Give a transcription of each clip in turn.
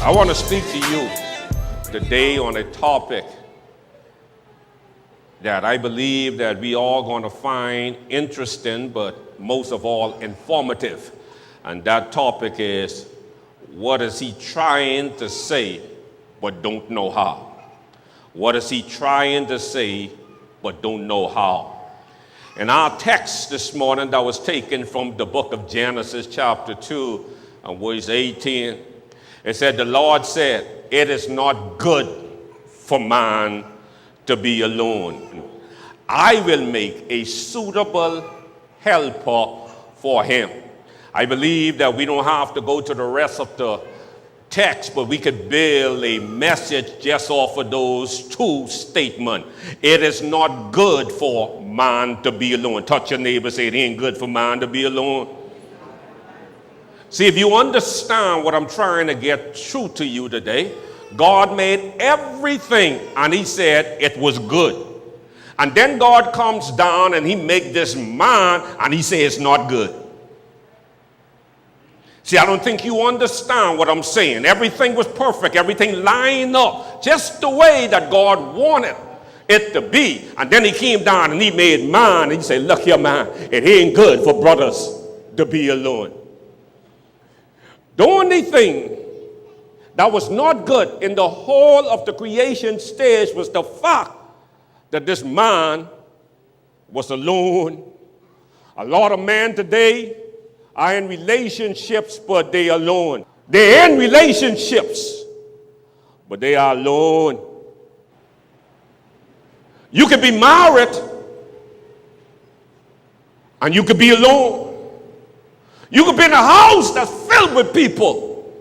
I want to speak to you today on a topic that I believe that we all going to find interesting, but most of all informative. And that topic is, what is he trying to say but don't know how? What is he trying to say but don't know how? In our text this morning that was taken from the book of Genesis chapter 2 and verse 18, it said, the Lord said, it is not good for man to be alone. I will make a suitable helper for him. I believe that we don't have to go to the rest of the text, but we could build a message just off of those two statements. It is not good for man to be alone. Touch your neighbor, say it ain't good for man to be alone. See, if you understand what I'm trying to get through to you today, God made everything and he said it was good. And then God comes down and he make this man and he says it's not good. See, I don't think you understand what I'm saying. Everything was perfect. Everything lined up just the way that God wanted it to be. And then he came down and he made man and he said, look here, man, it ain't good for brothers to be alone. The only thing that was not good in the whole of the creation stage was the fact that this man was alone. A lot of men today are in relationships, but they are alone. They're in relationships, but they are alone. You could be married, and you could be alone. You could be in a house that's filled with people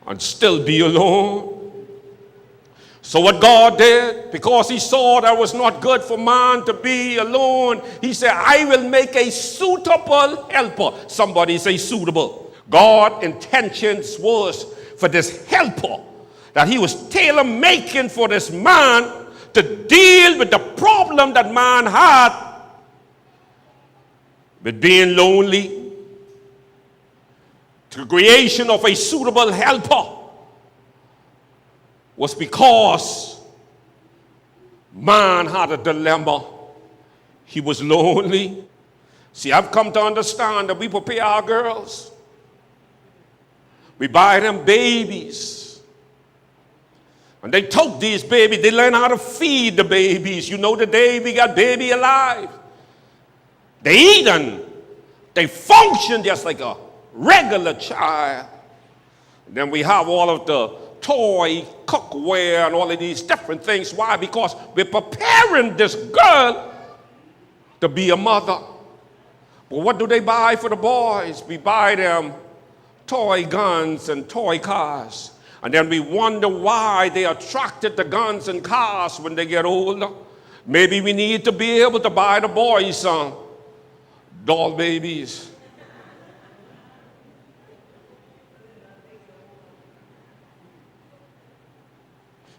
and still be alone. So what God did, because he saw that it was not good for man to be alone, he said, I will make a suitable helper. Somebody say suitable. God's intentions was for this helper that he was tailor-making for this man to deal with the problem that man had with being lonely. The creation of a suitable helper was because man had a dilemma. He was lonely. See, I've come to understand that we prepare our girls. We buy them babies. And they took these babies. They learn how to feed the babies. You know, the day we got baby alive. They eat and they function just like a regular child. Then we have all of the toy, cookware, and all of these different things. Why? Because we're preparing this girl to be a mother. But what do they buy for the boys? We buy them toy guns and toy cars. And then we wonder why they are attracted to guns and cars when they get older. Maybe we need to be able to buy the boys some doll babies.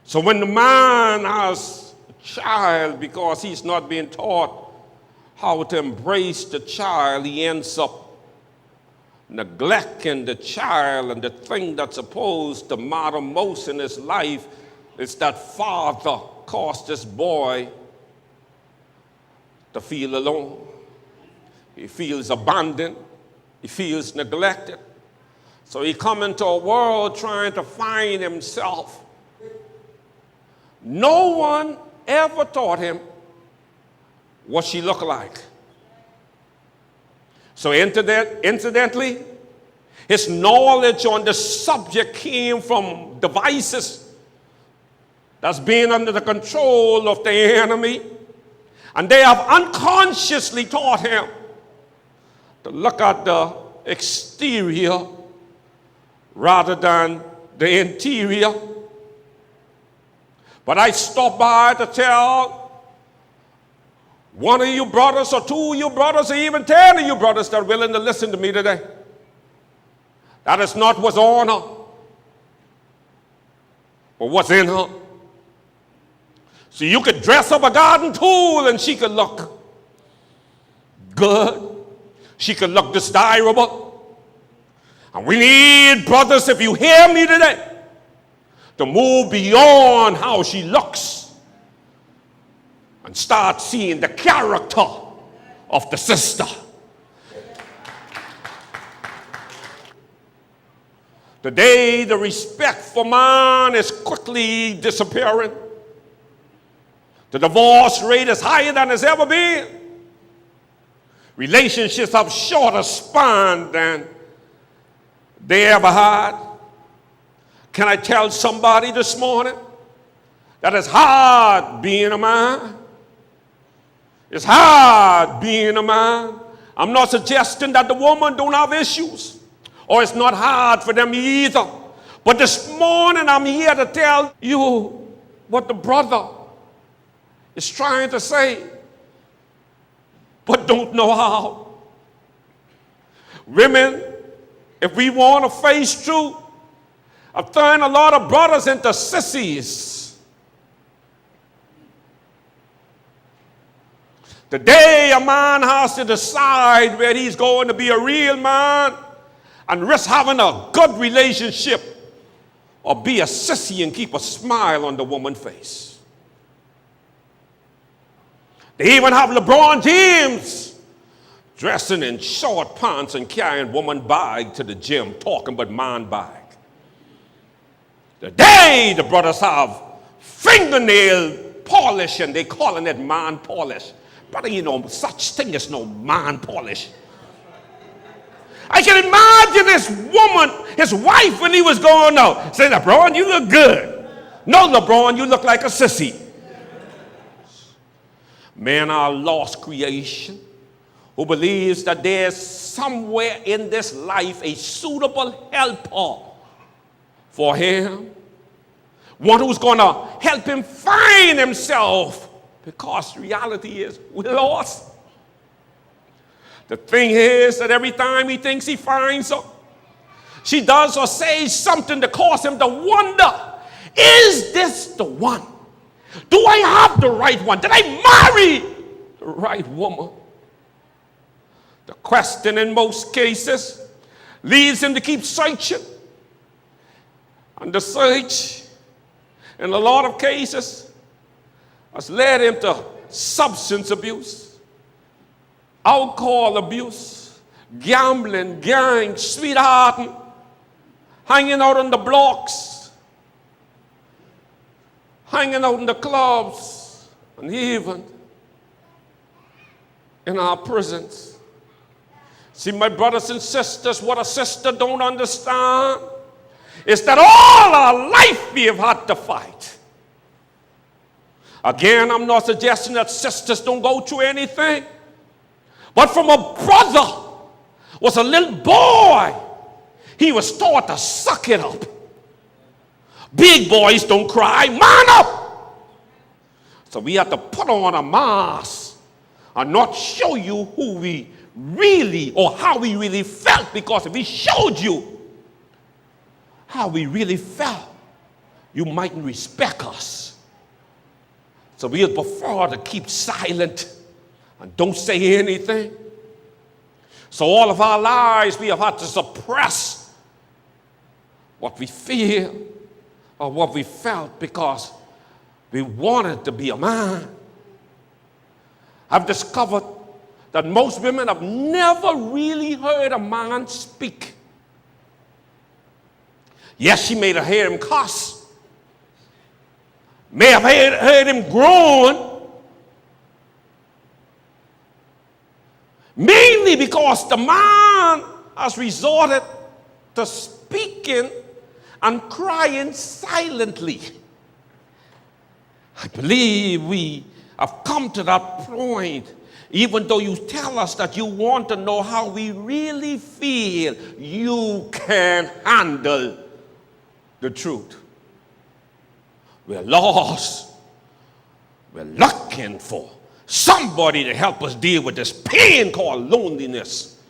So when the man has a child, because he's not being taught how to embrace the child, he ends up neglecting the child, and the thing that's supposed to matter most in his life is that father caused this boy to feel alone. He feels abandoned. He feels neglected. So he comes into a world trying to find himself. No one ever taught him what she looked like. So incidentally, his knowledge on the subject came from devices that's being under the control of the enemy. And they have unconsciously taught him to look at the exterior rather than the interior. But I stopped by to tell one of you brothers or two of you brothers or even 10 of you brothers that are willing to listen to me today. That is not what's on her, but what's in her. So you could dress up a garden tool and she could look good. She could look desirable. And we need, brothers, if you hear me today, to move beyond how she looks and start seeing the character of the sister. Today, the respect for man is quickly disappearing. The divorce rate is higher than it's ever been. Relationships have shorter span than they ever had. Can I tell somebody this morning that it's hard being a man? It's hard being a man. I'm not suggesting that the woman don't have issues, or it's not hard for them either. But this morning I'm here to tell you what the brother is trying to say, but don't know how. Women, if we want to face truth, I've turned a lot of brothers into sissies. Today, a man has to decide whether he's going to be a real man and risk having a good relationship, or be a sissy and keep a smile on the woman's face. They even have LeBron James dressing in short pants and carrying woman bag to the gym, talking about man bag. Today, the brothers have fingernail polish and they calling it man polish. Brother, you know, such thing as no man polish. I can imagine this woman, his wife, when he was going out, saying, LeBron, you look good. No, LeBron, you look like a sissy. Man, our lost creation, who believes that there's somewhere in this life a suitable helper for him, one who's going to help him find himself, because reality is we're lost. The thing is that every time he thinks he finds her, she does or says something to cause him to wonder, is this the one? Do I have the right one? Did I marry the right woman? The question in most cases leads him to keep searching. And the search, in a lot of cases, has led him to substance abuse, alcohol abuse, gambling, gangs, sweethearting, hanging out on the blocks, hanging out in the clubs, and even in our prisons. See, my brothers and sisters, what a sister don't understand is that all our life we have had to fight. Again, I'm not suggesting that sisters don't go through anything. But from a brother was a little boy, he was taught to suck it up. Big boys don't cry, man up. So we have to put on a mask and not show you who we really or how we really felt, because if we showed you how we really felt, you mightn't respect us. So we would prefer to keep silent and don't say anything. So all of our lives we have had to suppress what we feel or what we felt because we wanted to be a man. I've discovered that most women have never really heard a man speak. Yes, she may have heard him cuss, may have heard him groan, mainly because the man has resorted to speaking and crying silently. I believe we have come to that point. Even though you tell us that you want to know how we really feel, you can't handle the truth. We're lost. We're looking for somebody to help us deal with this pain called loneliness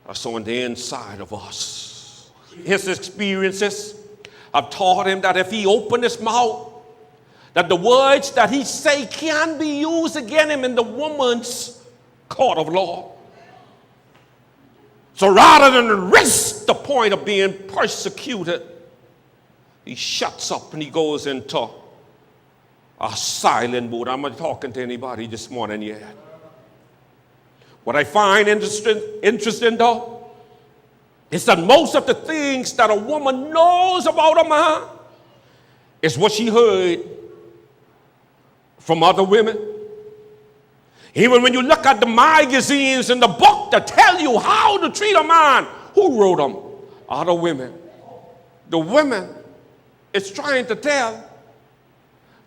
that's on the inside of us. His experiences have taught him that if he opened his mouth, that the words that he say can be used against him in the woman's court of law. So rather than risk the point of being persecuted, he shuts up and he goes into a silent mood. I'm not talking to anybody this morning yet. What I find interesting though, is that most of the things that a woman knows about a man is what she heard from other women. Even when you look at the magazines and the book that tell you how to treat a man, who wrote them? Other women. The women is trying to tell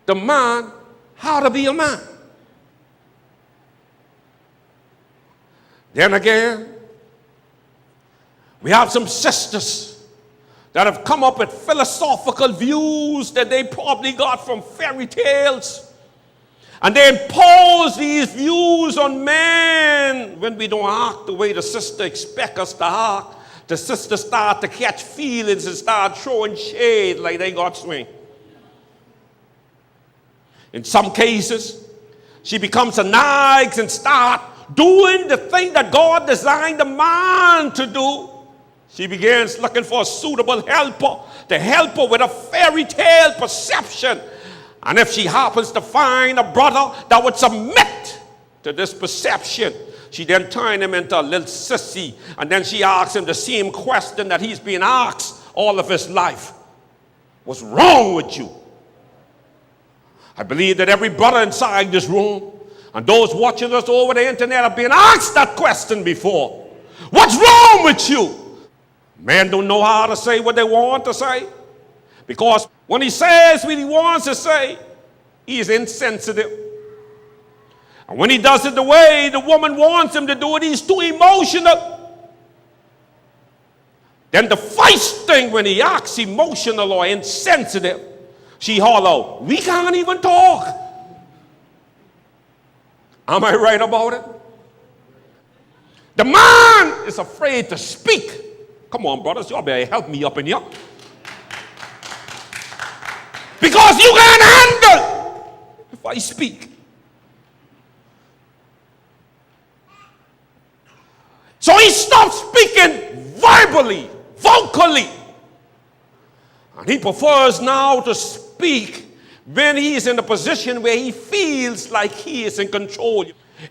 the man how to be a man. Then again, we have some sisters that have come up with philosophical views that they probably got from fairy tales. And they impose these views on men when we don't act the way the sister expects us to act. The sister start to catch feelings and start throwing shade like they got swing. In some cases, she becomes a nag and start doing the thing that God designed a man to do. She begins looking for a suitable helper to help her with a fairy tale perception. And if she happens to find a brother that would submit to this perception, she then turns him into a little sissy. And then she asks him the same question that he's been asked all of his life. What's wrong with you? I believe that every brother inside this room and those watching us over the internet have been asked that question before. What's wrong with you? Men don't know how to say what they want to say. Because when he says what he wants to say, he is insensitive. And when he does it the way the woman wants him to do it, he's too emotional. Then the first thing when he acts emotional or insensitive, she holler, we can't even talk. Am I right about it? The man is afraid to speak. Come on, brothers, y'all better help me up in here. Because you can't handle if I speak. So he stops speaking verbally, vocally. And he prefers now to speak when he's in a position where he feels like he is in control.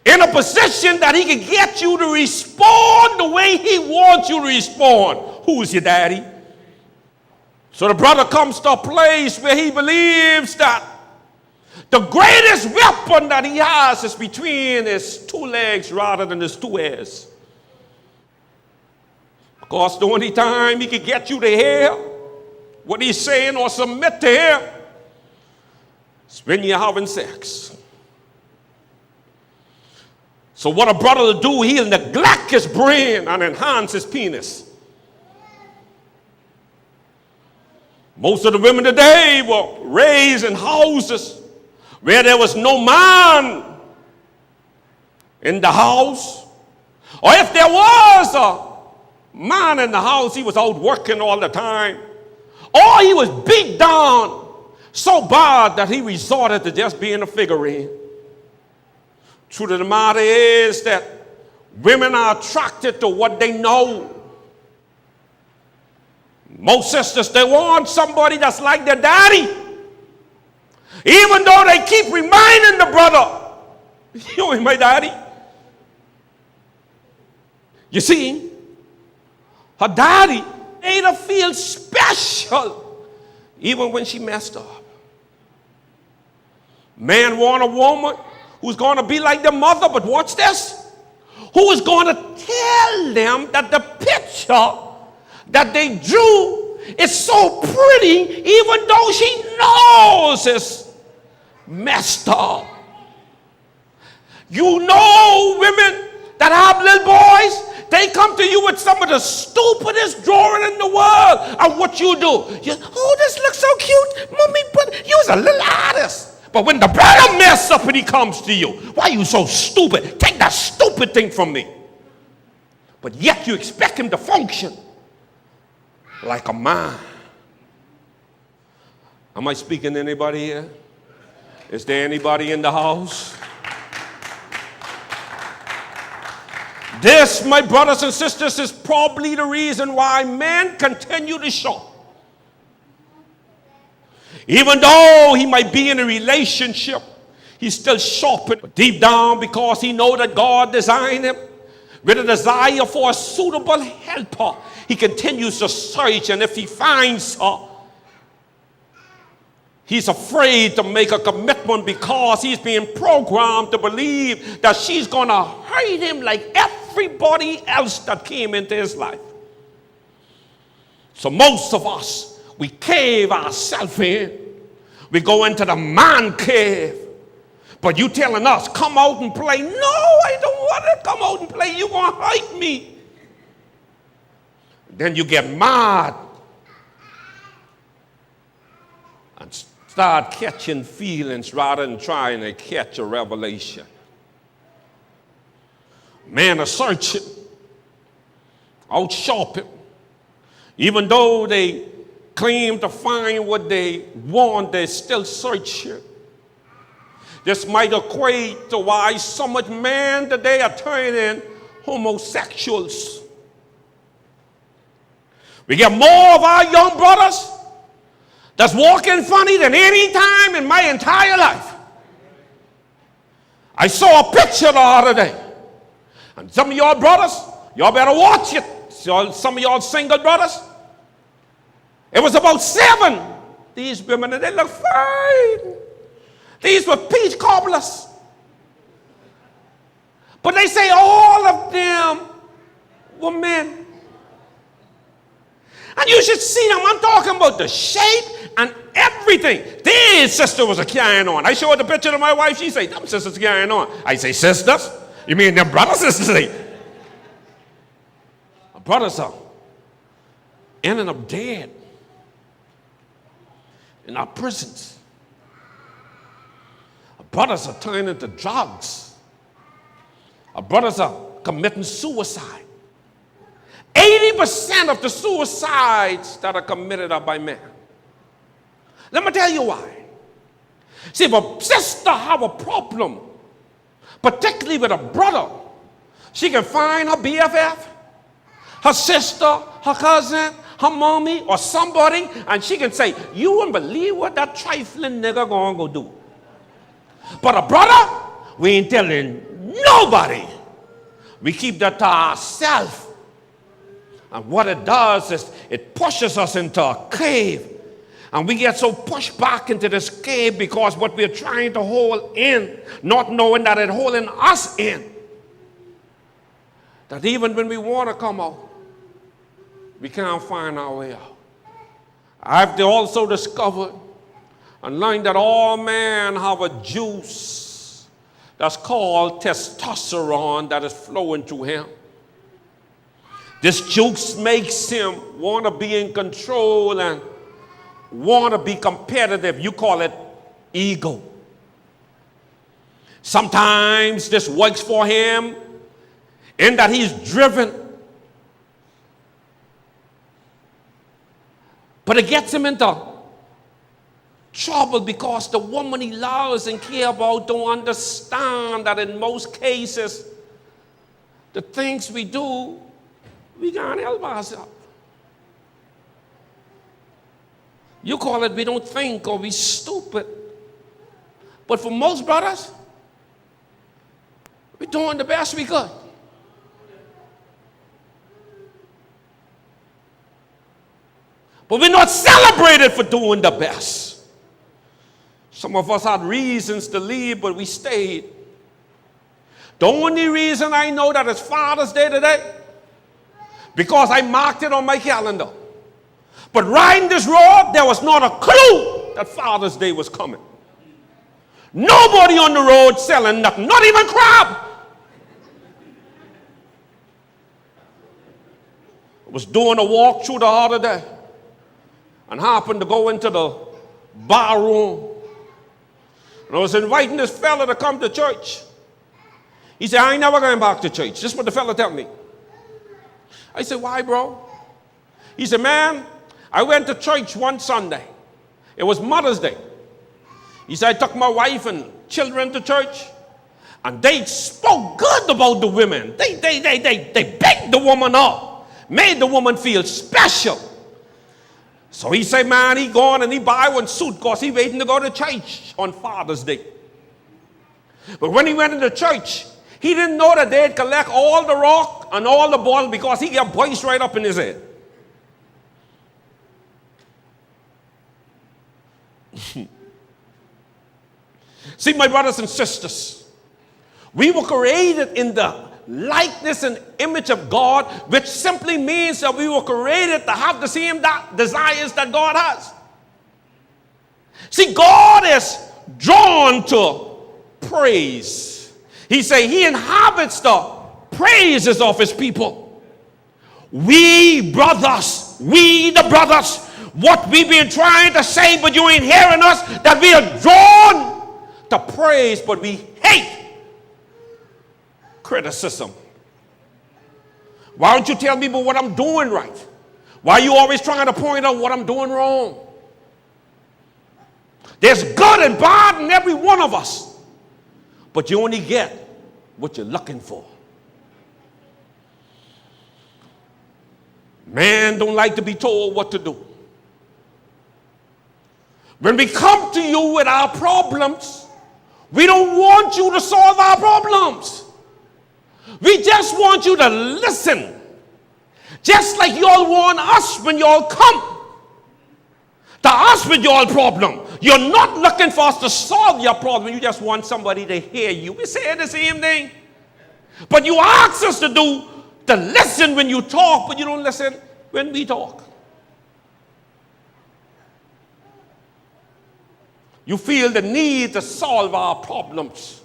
In a position that he can get you to respond the way he wants you to respond. Who's your daddy? So the brother comes to a place where he believes that the greatest weapon that he has is between his two legs rather than his two ears. Because the only time he can get you to hear what he's saying or submit to him is when you're having sex. So what a brother will do, he'll neglect his brain and enhance his penis. Most of the women today were raised in houses where there was no man in the house. Or if there was a man in the house, he was out working all the time. Or he was beat down so bad that he resorted to just being a figurine. Truth of the matter is that women are attracted to what they know. Most sisters, they want somebody that's like their daddy. Even though they keep reminding the brother, you ain't my daddy. You see, her daddy made her feel special even when she messed up. Men want a woman who's going to be like their mother, but watch this, who is going to tell them that the picture that they drew is so pretty even though she knows it's messed up. You know women that have little boys, they come to you with some of the stupidest drawing in the world. And what you do? Oh, this looks so cute. Mommy, but you's a little artist. But when the brother mess up and he comes to you, why are you so stupid? Take that stupid thing from me. But yet you expect him to function like a man. Am I speaking to anybody here? Is there anybody in the house? This, my brothers and sisters, is probably the reason why men continue to shop. Even though he might be in a relationship, he's still shopping. But deep down, because he knows that God designed him with a desire for a suitable helper, he continues to search. And if he finds her, he's afraid to make a commitment because he's being programmed to believe that she's going to hurt him like everybody else that came into his life. So most of us, we cave ourselves in. We go into the man cave. But you telling us, come out and play. No, I don't want to come out and play. You're going to hurt me. Then you get mad and start catching feelings rather than trying to catch a revelation. Men are searching, out shopping. Even though they claim to find what they want, they're still searching. This might equate to why so much men today are turning homosexuals. We get more of our young brothers that's walking funny than any time in my entire life. I saw a picture the other day. And some of y'all brothers, y'all better watch it. Some of y'all single brothers, it was about 7. These women, and they look fine. These were peach cobblers. But they say all of them were men. And you should see them. I'm talking about the shape and everything. This sister was a carrying on. I showed the picture to my wife. She said, them sisters carrying on. I say, sisters? You mean them brothers and sisters? Our brothers are ending up dead in our prisons. Our brothers are turning to drugs. Our brothers are committing suicide. 80% of the suicides that are committed are by men. Let me tell you why. See, if a sister have a problem, particularly with a brother, she can find her BFF, her sister, her cousin, her mommy, or somebody, and she can say, you wouldn't believe what that trifling nigga gonna go do. But a brother, we ain't telling nobody. We keep that to ourselves. And what it does is it pushes us into a cave. And we get so pushed back into this cave because what we're trying to hold in, not knowing that it's holding us in, that even when we want to come out, we can't find our way out. I've also discovered and learned that all men have a juice that's called testosterone that is flowing through him. This juice makes him want to be in control and want to be competitive. You call it ego. Sometimes this works for him in that he's driven. But it gets him into trouble because the woman he loves and cares about don't understand that in most cases, the things we do, we can't help ourselves. You call it we don't think or we stupid. But for most brothers, we're doing the best we could. But we're not celebrated for doing the best. Some of us had reasons to leave, but we stayed. The only reason I know that it's Father's Day today, because I marked it on my calendar. But riding this road, there was not a clue that Father's Day was coming. Nobody on the road selling nothing, not even crab. I was doing a walk through the other day and happened to go into the bar room. And I was inviting this fella to come to church. He said, I ain't never going back to church. This is what the fella tell me. I said, why, bro? He said, man, I went to church one Sunday. It was Mother's Day. He said, I took my wife and children to church. And they spoke good about the women. They picked the woman up, made the woman feel special. So he said, man, he gone and he buy one suit because he waiting to go to church on Father's Day. But when he went into church, he didn't know that they'd collect all the rock and all the ball because he got boys right up in his head. See, my brothers and sisters, we were created in the likeness and image of God, which simply means that we were created to have the same desires that God has. See, God is drawn to praise. He said he inhabits the praises of his people. We the brothers, what we've been trying to say, but you ain't hearing us, that we are drawn to praise, but we hate criticism. Why don't you tell people what I'm doing right? Why are you always trying to point out what I'm doing wrong? There's good and bad in every one of us, but you only get what you're looking for. Man don't like to be told what to do. When we come to you with our problems, we don't want you to solve our problems. We just want you to listen. Just like y'all want us when y'all come to us with your problem. You're not looking for us to solve your problem. You just want somebody to hear you. We say the same thing. But you ask us to listen when you talk, but you don't listen when we talk. You feel the need to solve our problems.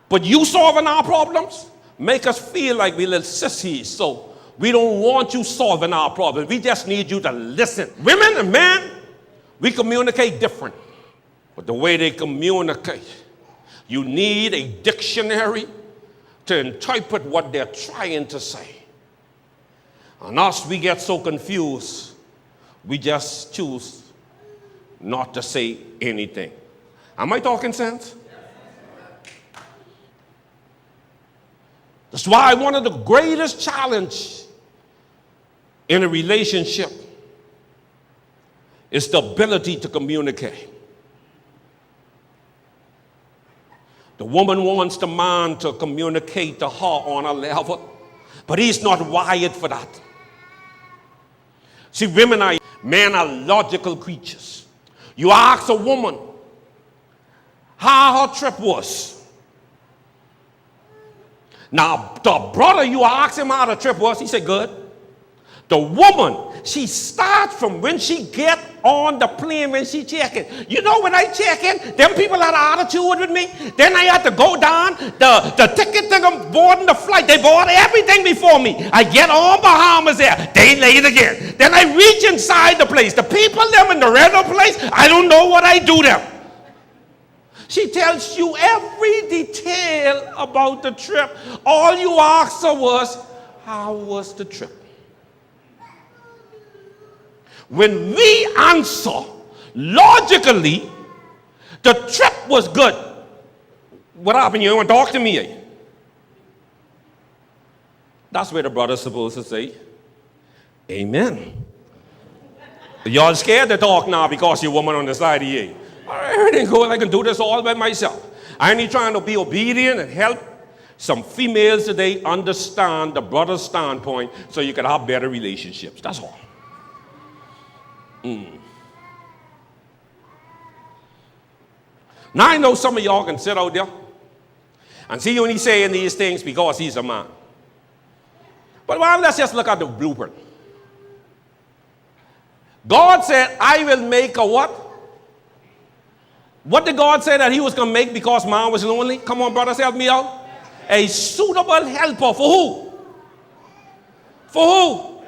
But you solving our problems make us feel like we're little sissies. So we don't want you solving our problems. We just need you to listen. Women and men, we communicate different. But the way they communicate, you need a dictionary to interpret what they're trying to say. And us, we get so confused, we just choose not to say anything. Am I talking sense? That's why one of the greatest challenges in a relationship is the ability to communicate. The woman wants the man to communicate to her on a level, but he's not wired for that. See, men are logical creatures. You ask a woman how her trip was. Now, the brother, you ask him how the trip was, he said, good. The woman, she starts from when she get on the plane, when she check in. You know, when I check in, them people had an attitude with me. Then I had to go down, the ticket thing, I'm boarding the flight. They bought everything before me. I get on Bahamas there. They late again. Then I reach inside the place. The people them in the rental place, I don't know what I do them. She tells you every detail about the trip. All you asked her was, how was the trip? When we answer logically, the trip was good. What happened? You want to talk to me? That's where the brother's supposed to say, amen. Y'all scared to talk now because you're a woman on the side of you. Everything good. I can do this all by myself. I ain't trying to be obedient and help some females today understand the brother's standpoint so you can have better relationships. That's all. Now I know some of y'all can sit out there and see when he's saying these things because he's a man. But well, let's just look at the blueprint. God said, I will make a what? What did God say that he was going to make because man was lonely? Come on, brothers, help me out. A suitable helper for who? For who?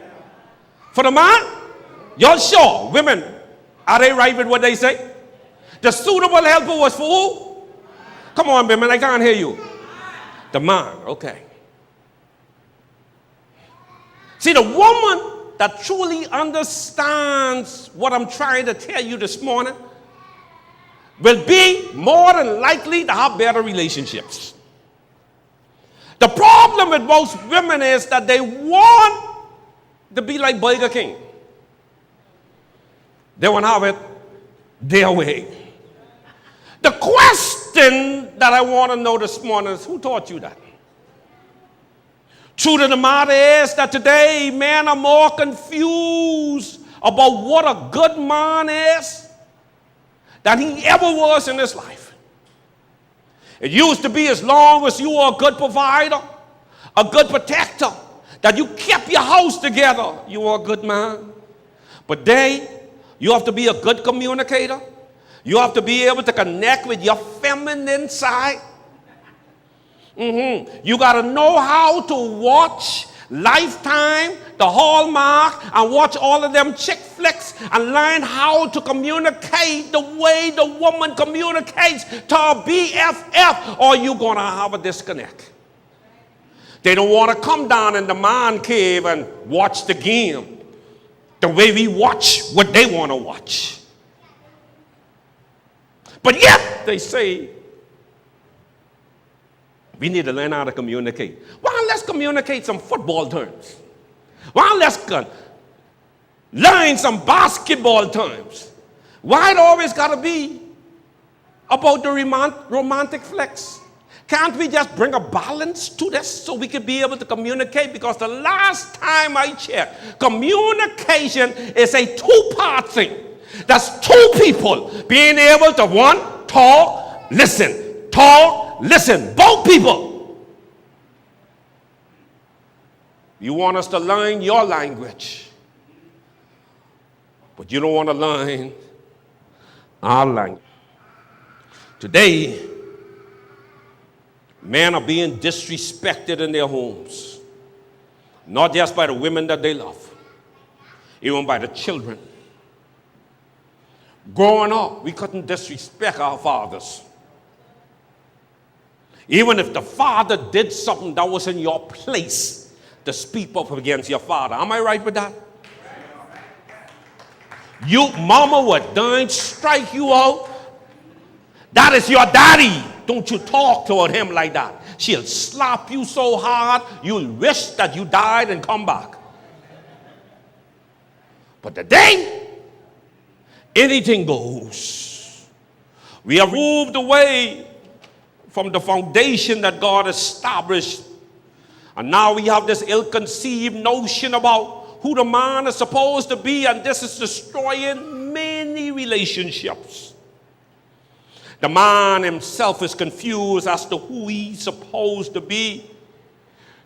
For the man? Y'all sure? Women, are they right with what they say? The suitable helper was for who? Come on, women, I can't hear you. The man, okay. See, the woman that truly understands what I'm trying to tell you this morning, will be more than likely to have better relationships. The problem with most women is that they want to be like Burger King. They want to have it their way. The question that I want to know this morning is, who taught you that? Truth of the matter is that today men are more confused about what a good man is than he ever was in his life. It used to be as long as you were a good provider, a good protector, that you kept your house together, you were a good man. But today, you have to be a good communicator. You have to be able to connect with your feminine side. You got to know how to watch Lifetime, the Hallmark, and watch all of them chick flicks and learn how to communicate the way the woman communicates to her BFF, or you're going to have a disconnect. They don't want to come down in the man cave and watch the game the way we watch what they want to watch. But yet, they say, we need to learn how to communicate. Well, let's communicate some football terms. Well, let's learn some basketball terms. Why it always got to be about the romantic flex? Can't we just bring a balance to this so we can be able to communicate? Because the last time I checked, communication is a two-part thing. That's two people being able to, one, talk, listen, both people. You want us to learn your language, but you don't want to learn our language. Today, men are being disrespected in their homes, not just by the women that they love, even by the children. Growing up, we couldn't disrespect our fathers. Even if the father did something that was in your place to speak up against your father. Am I right with that? You, mama would done strike you out. That is your daddy. Don't you talk toward him like that. She'll slap you so hard, you'll wish that you died and come back. But today, anything goes. We have moved away from the foundation that God established. And now we have this ill-conceived notion about who the man is supposed to be, and this is destroying many relationships. The man himself is confused as to who he's supposed to be.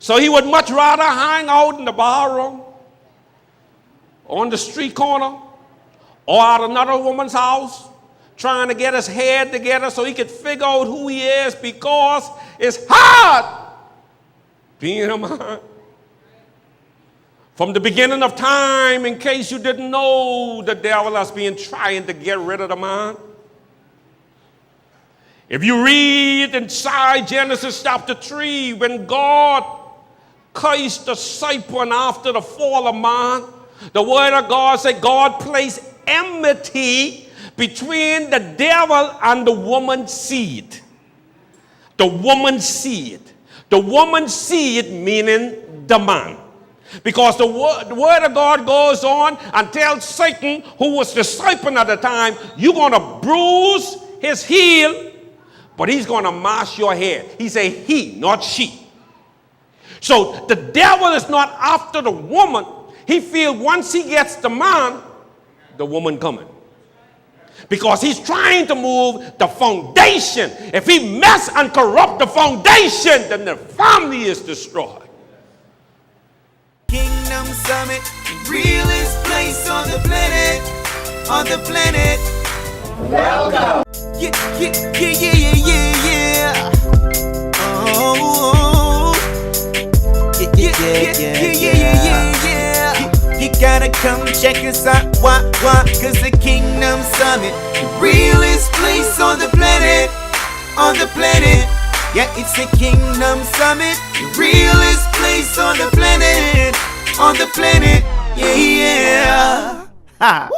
So he would much rather hang out in the barroom, on the street corner, or at another woman's house, trying to get his head together so he could figure out who he is, because it's hard being a man. From the beginning of time, in case you didn't know, the devil has been trying to get rid of the man. If you read inside Genesis chapter 3, when God cursed the serpent after the fall of man, the word of God said God placed enmity between the devil and the woman's seed. The woman's seed. The woman's seed meaning the man. Because the word of God goes on and tells Satan, who was the serpent at the time, you're going to bruise his heel, but he's going to mash your head. He said he, not she. So the devil is not after the woman. He feels once he gets the man, the woman coming. Because he's trying to move the foundation. If he mess and corrupt the foundation, then the family is destroyed. Kingdom Summit, the realest place on the planet, Welcome. Yeah. Oh. Yeah. You gotta come check us out, why? Cause the Kingdom Summit, the realest place on the planet, Yeah, it's the Kingdom Summit, the realest place on the planet, Yeah. Ha.